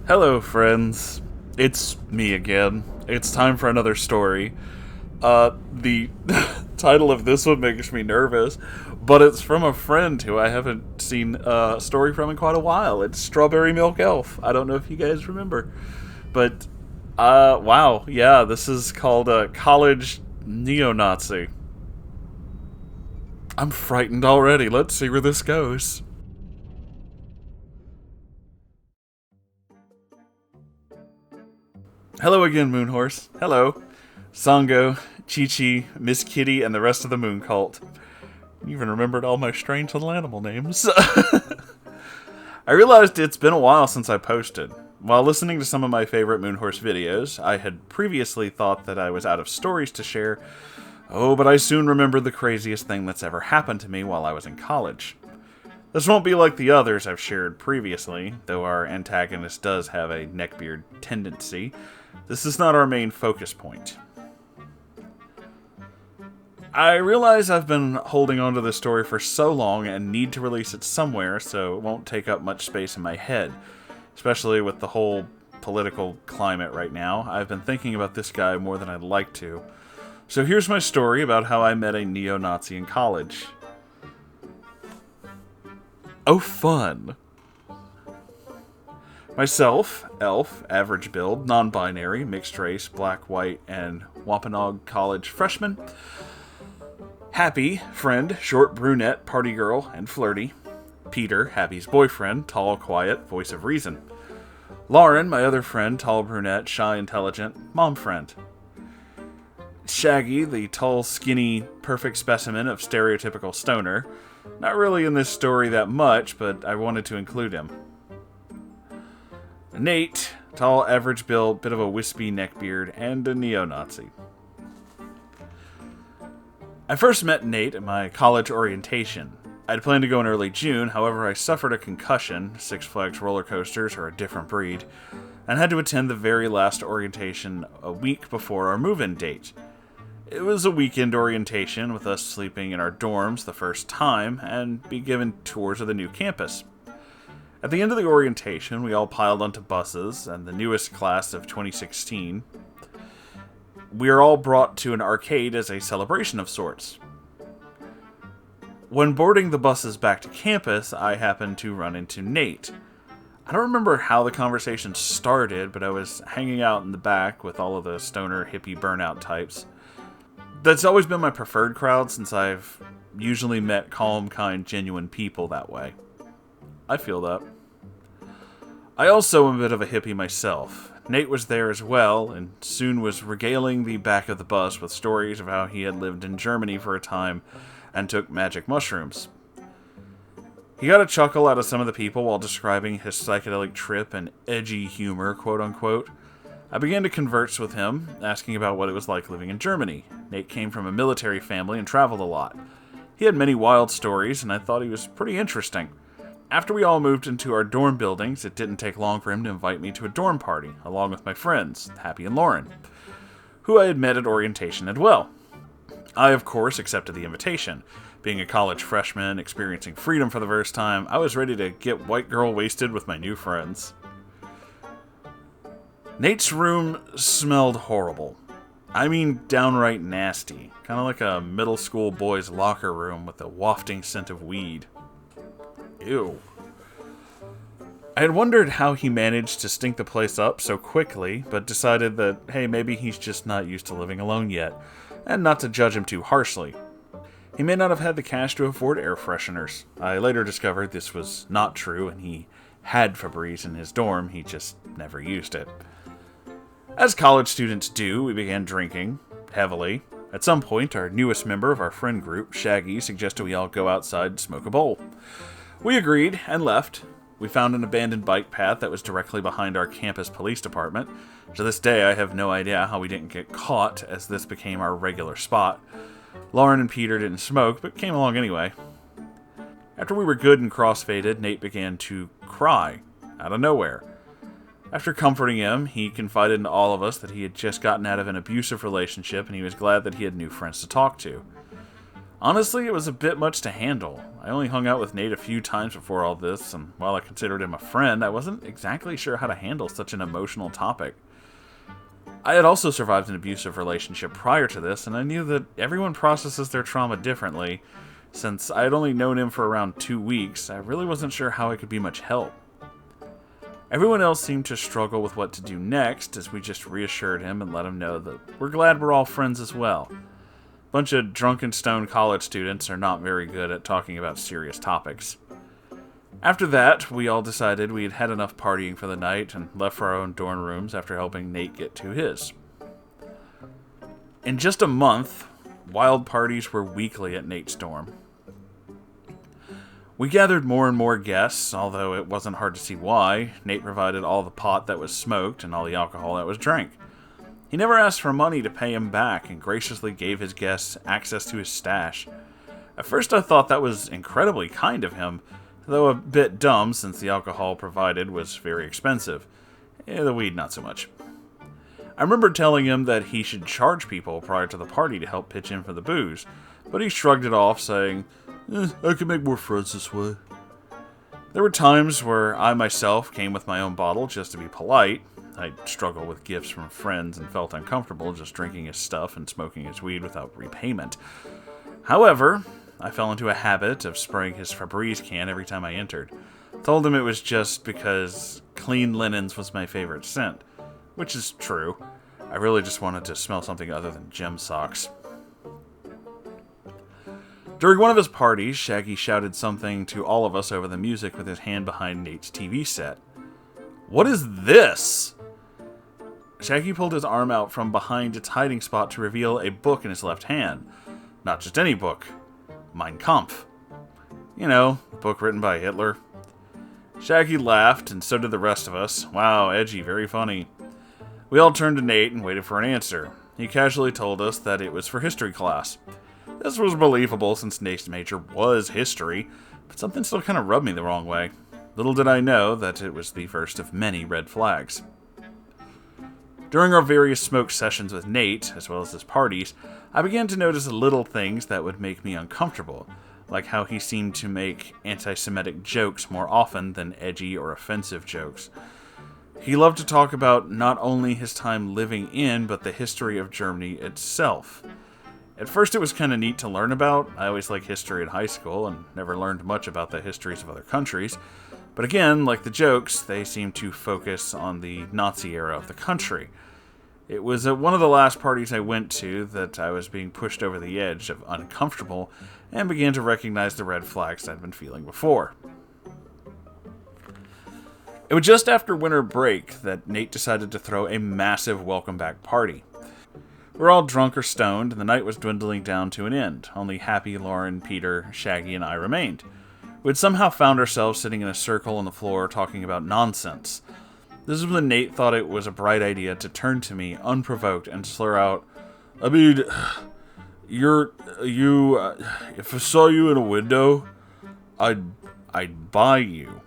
Hello, friends. It's me again. It's time for another story. The title of this one makes me nervous, but it's from a friend who I haven't seen a story from in quite a while. It's Strawberry Milk Elf. I don't know if you guys remember, but wow, yeah, this is called College Neo-Nazi. I'm frightened already. Let's see where this goes. Hello again, Moonhorse. Hello. Sango, Chi-Chi, Miss Kitty, and the rest of the Moon Cult. You even remembered all my strange little animal names. I realized it's been a while since I posted. While listening to some of my favorite Moonhorse videos, I had previously thought that I was out of stories to share. Oh, but I soon remembered the craziest thing that's ever happened to me while I was in college. This won't be like the others I've shared previously, though our antagonist does have a neckbeard tendency. This is not our main focus point. I realize I've been holding on to this story for so long and need to release it somewhere so it won't take up much space in my head, especially with the whole political climate right now. I've been thinking about this guy more than I'd like to. So here's my story about how I met a neo-Nazi in college. Oh, fun! Myself, elf, average build, non-binary, mixed race, black, white, and Wampanoag College freshman. Happy, friend, short brunette, party girl, and flirty. Peter, Happy's boyfriend, tall, quiet, voice of reason. Lauren, my other friend, tall brunette, shy, intelligent, mom friend. Shaggy, the tall, skinny, perfect specimen of stereotypical stoner. Not really in this story that much, but I wanted to include him. Nate, tall, average build, bit of a wispy neckbeard, and a neo-Nazi. I first met Nate at my college orientation. I'd planned to go in early June, however I suffered a concussion, Six Flags roller coasters are a different breed, and had to attend the very last orientation a week before our move-in date. It was a weekend orientation, with us sleeping in our dorms the first time, and be given tours of the new campus. At the end of the orientation, we all piled onto buses, and the newest class of 2016. We are all brought to an arcade as a celebration of sorts. When boarding the buses back to campus, I happened to run into Nate. I don't remember how the conversation started, but I was hanging out in the back with all of the stoner hippie burnout types. That's always been my preferred crowd since I've usually met calm, kind, genuine people that way. I feel that. I also am a bit of a hippie myself. Nate was there as well, and soon was regaling the back of the bus with stories of how he had lived in Germany for a time and took magic mushrooms. He got a chuckle out of some of the people while describing his psychedelic trip and edgy humor, quote-unquote. I began to converse with him, asking about what it was like living in Germany. Nate came from a military family and traveled a lot. He had many wild stories, and I thought he was pretty interesting. After we all moved into our dorm buildings, it didn't take long for him to invite me to a dorm party, along with my friends, Happy and Lauren, who I had met at orientation as well. I, of course, accepted the invitation. Being a college freshman, experiencing freedom for the first time, I was ready to get white girl wasted with my new friends. Nate's room smelled horrible. I mean, downright nasty. Kind of like a middle school boy's locker room with a wafting scent of weed. Ew. I had wondered how he managed to stink the place up so quickly, but decided that, hey, maybe he's just not used to living alone yet, and not to judge him too harshly. He may not have had the cash to afford air fresheners. I later discovered this was not true, and he had Febreze in his dorm, he just never used it. As college students do, we began drinking, heavily. At some point, our newest member of our friend group, Shaggy, suggested we all go outside and smoke a bowl. We agreed and left. We found an abandoned bike path that was directly behind our campus police department. To this day, I have no idea how we didn't get caught, as this became our regular spot. Lauren and Peter didn't smoke, but came along anyway. After we were good and crossfaded, Nate began to cry, out of nowhere. After comforting him, he confided in all of us that he had just gotten out of an abusive relationship and he was glad that he had new friends to talk to. Honestly, it was a bit much to handle. I only hung out with Nate a few times before all this, and while I considered him a friend, I wasn't exactly sure how to handle such an emotional topic. I had also survived an abusive relationship prior to this, and I knew that everyone processes their trauma differently. Since I had only known him for around 2 weeks, I really wasn't sure how I could be much help. Everyone else seemed to struggle with what to do next, as we just reassured him and let him know that we're glad we're all friends as well. Bunch of drunken stone college students are not very good at talking about serious topics. After that, we all decided we'd had enough partying for the night and left for our own dorm rooms after helping Nate get to his. In just a month, wild parties were weekly at Nate's dorm. We gathered more and more guests, although it wasn't hard to see why. Nate provided all the pot that was smoked and all the alcohol that was drank. He never asked for money to pay him back and graciously gave his guests access to his stash. At first I thought that was incredibly kind of him, though a bit dumb since the alcohol provided was very expensive. The weed not so much. I remember telling him that he should charge people prior to the party to help pitch in for the booze, but he shrugged it off, saying, I can make more friends this way. There were times where I myself came with my own bottle just to be polite. I struggled with gifts from friends and felt uncomfortable just drinking his stuff and smoking his weed without repayment. However, I fell into a habit of spraying his Febreze can every time I entered. Told him it was just because clean linens was my favorite scent, which is true. I really just wanted to smell something other than gym socks. During one of his parties, Shaggy shouted something to all of us over the music with his hand behind Nate's TV set. What is this? Shaggy pulled his arm out from behind its hiding spot to reveal a book in his left hand. Not just any book. Mein Kampf. You know, the book written by Hitler. Shaggy laughed, and so did the rest of us. Wow, edgy, very funny. We all turned to Nate and waited for an answer. He casually told us that it was for history class. This was believable since Nate's major was history, but something still kind of rubbed me the wrong way. Little did I know that it was the first of many red flags. During our various smoke sessions with Nate, as well as his parties, I began to notice little things that would make me uncomfortable, like how he seemed to make anti-Semitic jokes more often than edgy or offensive jokes. He loved to talk about not only his time living in, but the history of Germany itself. At first it was kind of neat to learn about. I always liked history in high school and never learned much about the histories of other countries. But again, like the jokes, they seemed to focus on the Nazi era of the country. It was at one of the last parties I went to that I was being pushed over the edge of uncomfortable and began to recognize the red flags I'd been feeling before. It was just after winter break that Nate decided to throw a massive welcome back party. We were all drunk or stoned, and the night was dwindling down to an end. Only Happy, Lauren, Peter, Shaggy, and I remained. We had somehow found ourselves sitting in a circle on the floor talking about nonsense. This is when Nate thought it was a bright idea to turn to me, unprovoked, and slur out, I mean, if I saw you in a window, I'd buy you.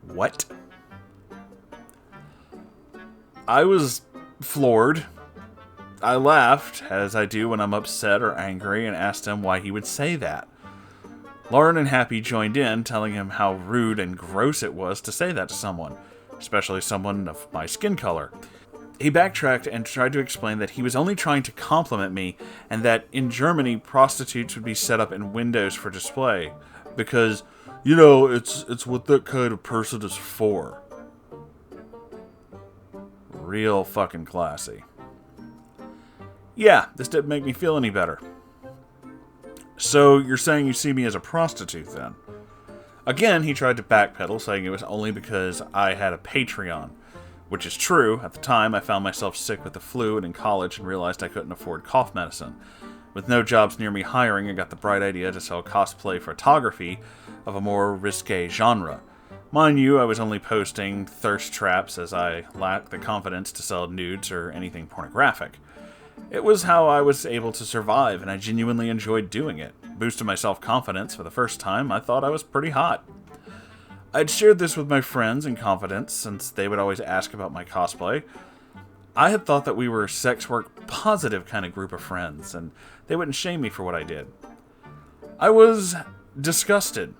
What? I was floored. I laughed, as I do when I'm upset or angry, and asked him why he would say that. Lauren and Happy joined in, telling him how rude and gross it was to say that to someone, especially someone of my skin color. He backtracked and tried to explain that he was only trying to compliment me, and that in Germany, prostitutes would be set up in windows for display, because, you know, it's what that kind of person is for. Real fucking classy. Yeah, this didn't make me feel any better. So, you're saying you see me as a prostitute, then? Again, he tried to backpedal, saying it was only because I had a Patreon. Which is true. At the time, I found myself sick with the flu and in college and realized I couldn't afford cough medicine. With no jobs near me hiring, I got the bright idea to sell cosplay photography of a more risque genre. Mind you, I was only posting thirst traps as I lacked the confidence to sell nudes or anything pornographic. It was how I was able to survive, and I genuinely enjoyed doing it. Boosted my self-confidence for the first time. I thought I was pretty hot. I'd shared this with my friends in confidence, since they would always ask about my cosplay. I had thought that we were a sex work positive kind of group of friends, and they wouldn't shame me for what I did. I was disgusted.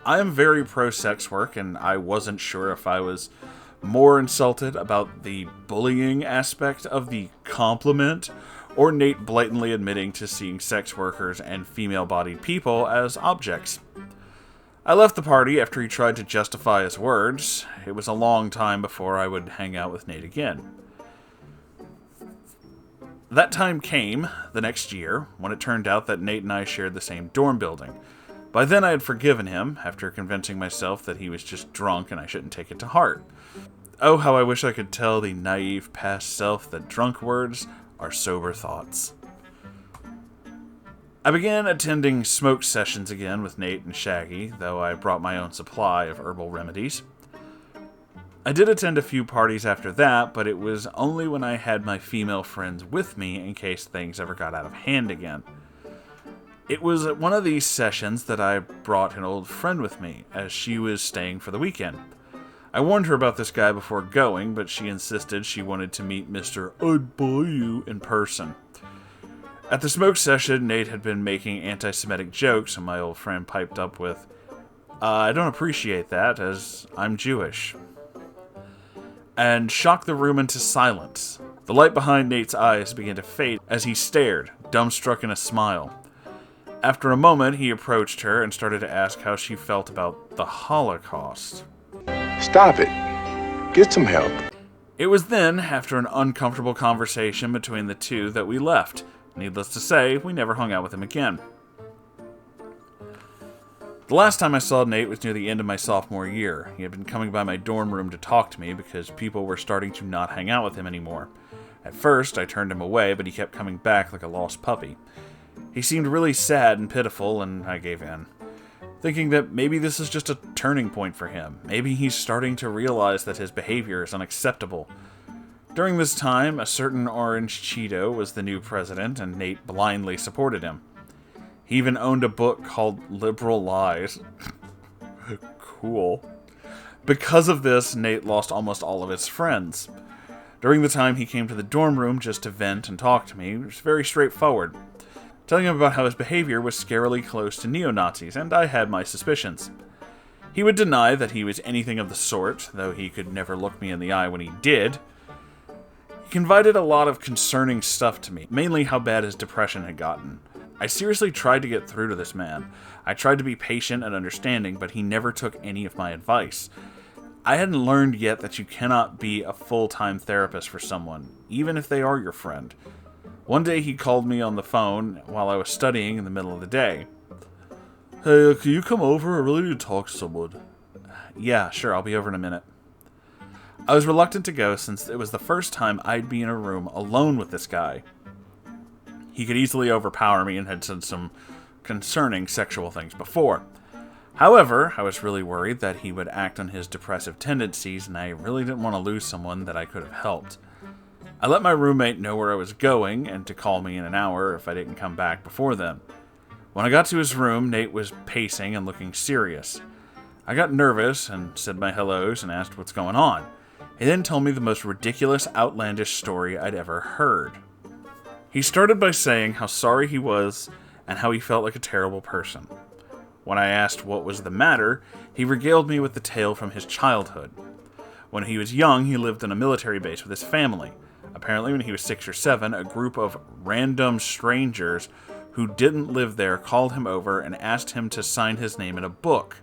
I am very pro-sex work, and I wasn't sure if I was more insulted about the bullying aspect of the compliment, or Nate blatantly admitting to seeing sex workers and female-bodied people as objects. I left the party after he tried to justify his words. It was a long time before I would hang out with Nate again. That time came, the next year, when it turned out that Nate and I shared the same dorm building. By then I had forgiven him, after convincing myself that he was just drunk and I shouldn't take it to heart. Oh, how I wish I could tell the naive past self that drunk words are sober thoughts. I began attending smoke sessions again with Nate and Shaggy, though I brought my own supply of herbal remedies. I did attend a few parties after that, but it was only when I had my female friends with me in case things ever got out of hand again. It was at one of these sessions that I brought an old friend with me, as she was staying for the weekend. I warned her about this guy before going, but she insisted she wanted to meet Mr. I'd buy you in person. At the smoke session, Nate had been making anti-Semitic jokes, and my old friend piped up with, I don't appreciate that, as I'm Jewish. And shocked the room into silence. The light behind Nate's eyes began to fade as he stared, dumbstruck in a smile. After a moment, he approached her and started to ask how she felt about the Holocaust. Stop it. Get some help. It was then, after an uncomfortable conversation between the two, that we left. Needless to say, we never hung out with him again. The last time I saw Nate was near the end of my sophomore year. He had been coming by my dorm room to talk to me because people were starting to not hang out with him anymore. At first, I turned him away, but he kept coming back like a lost puppy. He seemed really sad and pitiful, and I gave in, thinking that maybe this is just a turning point for him. Maybe he's starting to realize that his behavior is unacceptable. During this time, a certain Orange Cheeto was the new president, and Nate blindly supported him. He even owned a book called Liberal Lies. Cool. Because of this, Nate lost almost all of his friends. During the time he came to the dorm room just to vent and talk to me, it was very straightforward. Telling him about how his behavior was scarily close to neo-Nazis, and I had my suspicions. He would deny that he was anything of the sort, though he could never look me in the eye when he did. He confided a lot of concerning stuff to me, mainly how bad his depression had gotten. I seriously tried to get through to this man. I tried to be patient and understanding, but he never took any of my advice. I hadn't learned yet that you cannot be a full-time therapist for someone, even if they are your friend. One day he called me on the phone while I was studying in the middle of the day. Hey, can you come over? I really need to talk to someone. Yeah, sure, I'll be over in a minute. I was reluctant to go since it was the first time I'd be in a room alone with this guy. He could easily overpower me and had said some concerning sexual things before. However, I was really worried that he would act on his depressive tendencies, and I really didn't want to lose someone that I could have helped. I let my roommate know where I was going and to call me in an hour if I didn't come back before then. When I got to his room, Nate was pacing and looking serious. I got nervous and said my hellos and asked what's going on. He then told me the most ridiculous, outlandish story I'd ever heard. He started by saying how sorry he was and how he felt like a terrible person. When I asked what was the matter, he regaled me with the tale from his childhood. When he was young, he lived on a military base with his family. Apparently, when he was 6 or 7, a group of random strangers who didn't live there called him over and asked him to sign his name in a book.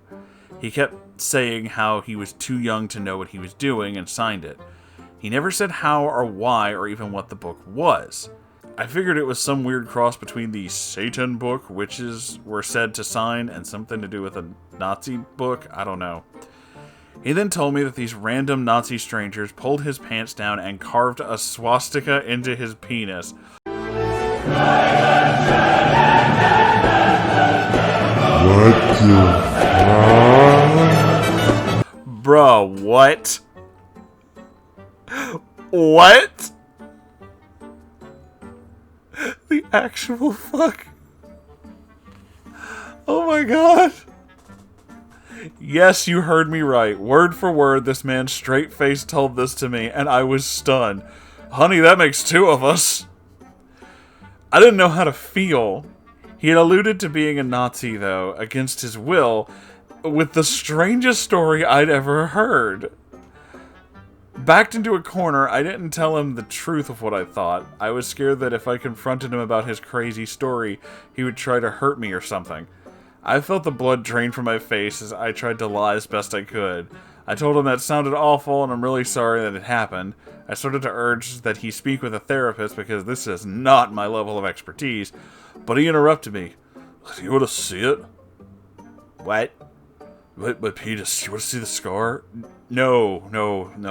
He kept saying how he was too young to know what he was doing and signed it. He never said how or why or even what the book was. I figured it was some weird cross between the Satan book witches were said to sign and something to do with a Nazi book. I don't know. He then told me that these random Nazi strangers pulled his pants down and carved a swastika into his penis. What the fuck? Bruh, what? What? The actual fuck? Oh my god. Yes, you heard me right. Word for word, this man straight-faced told this to me, and I was stunned. Honey, that makes two of us. I didn't know how to feel. He had alluded to being a Nazi, though, against his will, with the strangest story I'd ever heard. Backed into a corner, I didn't tell him the truth of what I thought. I was scared that if I confronted him about his crazy story, he would try to hurt me or something. I felt the blood drain from my face as I tried to lie as best I could. I told him that sounded awful and I'm really sorry that it happened. I started to urge that he speak with a therapist because this is not my level of expertise, but he interrupted me. Do you want to see it? What? But Peter, you want to see the scar? No,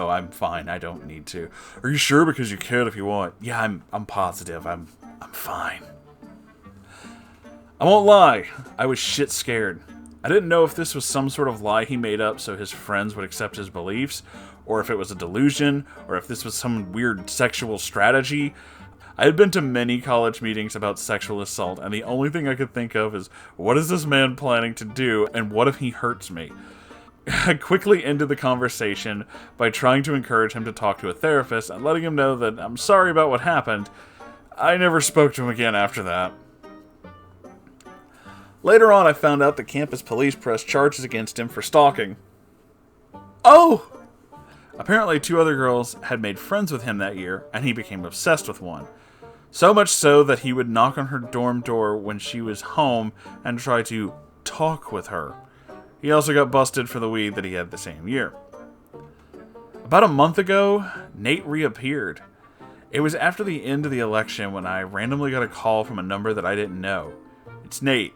I'm fine. I don't need to. Are you sure? Because you can if you want. Yeah, I'm positive. I'm fine. I won't lie. I was shit scared. I didn't know if this was some sort of lie he made up so his friends would accept his beliefs, or if it was a delusion, or if this was some weird sexual strategy. I had been to many college meetings about sexual assault, and the only thing I could think of is, what is this man planning to do, and what if he hurts me? I quickly ended the conversation by trying to encourage him to talk to a therapist and letting him know that I'm sorry about what happened. I never spoke to him again after that. Later on, I found out the campus police pressed charges against him for stalking. Oh! Apparently, 2 other girls had made friends with him that year, and he became obsessed with one. So much so that he would knock on her dorm door when she was home and try to talk with her. He also got busted for the weed that he had the same year. About a month ago, Nate reappeared. It was after the end of the election when I randomly got a call from a number that I didn't know. It's Nate.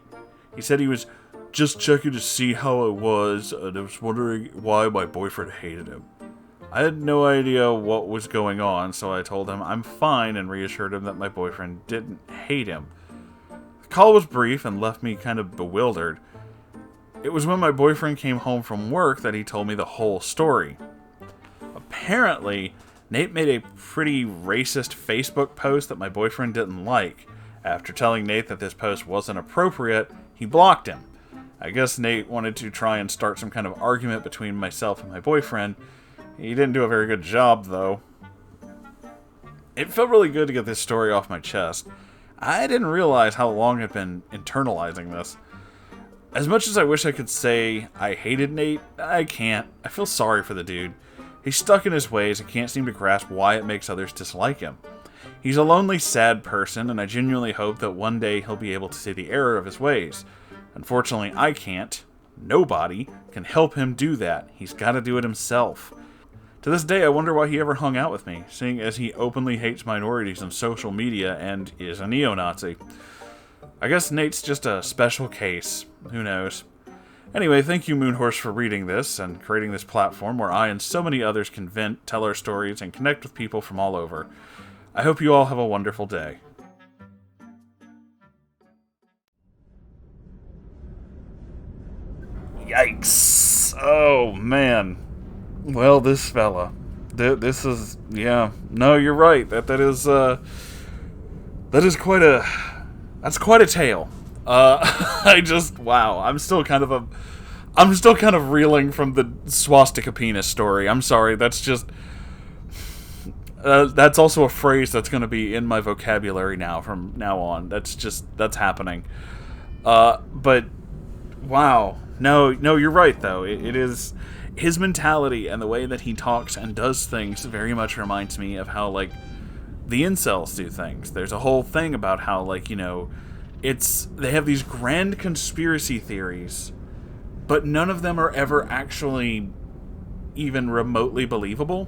He said he was just checking to see how I was, and I was wondering why my boyfriend hated him. I had no idea what was going on, so I told him I'm fine and reassured him that my boyfriend didn't hate him. The call was brief and left me kind of bewildered. It was when my boyfriend came home from work that he told me the whole story. Apparently, Nate made a pretty racist Facebook post that my boyfriend didn't like. After telling Nate that this post wasn't appropriate, he blocked him. I guess Nate wanted to try and start some kind of argument between myself and my boyfriend. He didn't do a very good job, though. It felt really good to get this story off my chest. I didn't realize how long I'd been internalizing this. As much as I wish I could say I hated Nate, I can't. I feel sorry for the dude. He's stuck in his ways and can't seem to grasp why it makes others dislike him. He's a lonely, sad person, and I genuinely hope that one day he'll be able to see the error of his ways. Unfortunately, I can't. Nobody can help him do that. He's got to do it himself. To this day, I wonder why he ever hung out with me, seeing as he openly hates minorities on social media and is a neo-Nazi. I guess Nate's just a special case. Who knows? Anyway, thank you, Moonhorse, for reading this and creating this platform where I and so many others can vent, tell our stories, and connect with people from all over. I hope you all have a wonderful day. Yikes. Oh, man. Well, this fella. This is, yeah. No, you're right. That is quite a... That's quite a tale. Wow. I'm still kind of reeling from the swastika penis story. I'm sorry. That's just... that's also a phrase that's going to be in my vocabulary now from now on. That's happening. But, wow. No, you're right, though. It is... His mentality and the way that he talks and does things very much reminds me of how, like, the incels do things. There's a whole thing about how, like, you know, they have these grand conspiracy theories, but none of them are ever actually even remotely believable.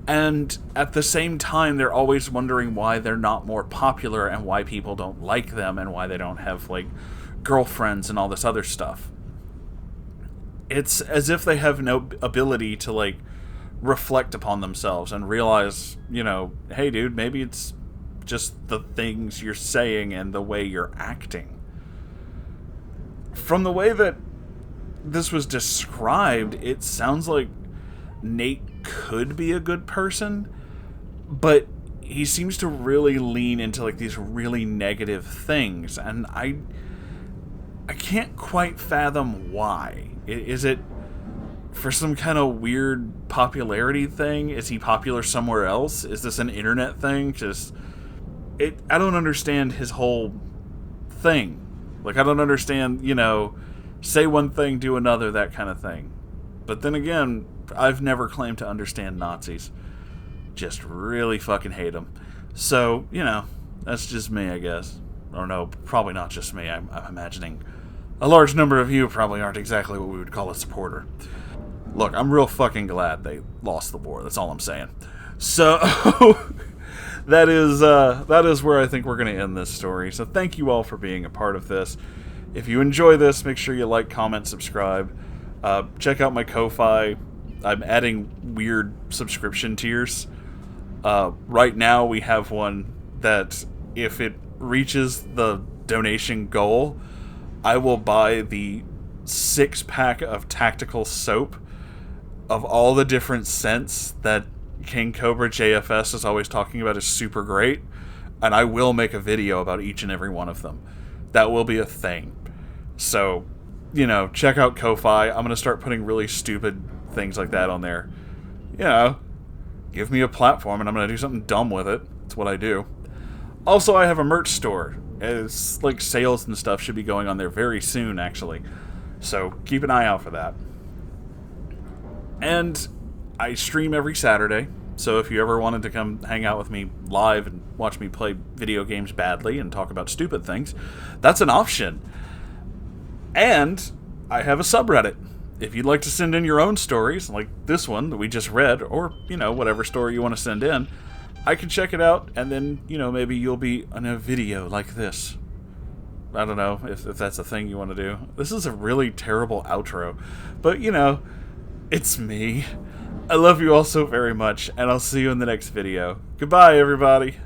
And at the same time, they're always wondering why they're not more popular and why people don't like them and why they don't have, like, girlfriends and all this other stuff. It's as if they have no ability to, like, reflect upon themselves and realize, you know, hey, dude, maybe it's just the things you're saying and the way you're acting. From the way that this was described, it sounds like Nate could be a good person, but he seems to really lean into, like, these really negative things, and I can't quite fathom why. Is it for some kind of weird popularity thing? Is he popular somewhere else? Is this an internet thing? I don't understand his whole thing. Like, I don't understand, say one thing, do another, that kind of thing. But then again, I've never claimed to understand Nazis. Just really fucking hate them. So, that's just me, I guess. Or no, probably not just me. I'm imagining a large number of you probably aren't exactly what we would call a supporter. Look, I'm real fucking glad they lost the war. That's all I'm saying. So, that is where I think we're going to end this story. So thank you all for being a part of this. If you enjoy this, make sure you like, comment, subscribe. Check out my Ko-Fi. I'm adding weird subscription tiers. Right now we have one that if it reaches the donation goal, I will buy the 6-pack of tactical soap of all the different scents that King Cobra JFS is always talking about is super great, and I will make a video about each and every one of them. That will be a thing. So, check out Ko-Fi. I'm going to start putting really stupid things like that on there. Give me a platform and I'm going to do something dumb with it. That's what I do. Also, I have a merch store. It's like sales and stuff should be going on there very soon, actually. So keep an eye out for that. And I stream every Saturday. So if you ever wanted to come hang out with me live and watch me play video games badly and talk about stupid things, that's an option. And I have a subreddit. If you'd like to send in your own stories, like this one that we just read, or, whatever story you want to send in, I can check it out, and then, maybe you'll be in a video like this. I don't know if that's a thing you want to do. This is a really terrible outro, but, it's me. I love you all so very much, and I'll see you in the next video. Goodbye, everybody.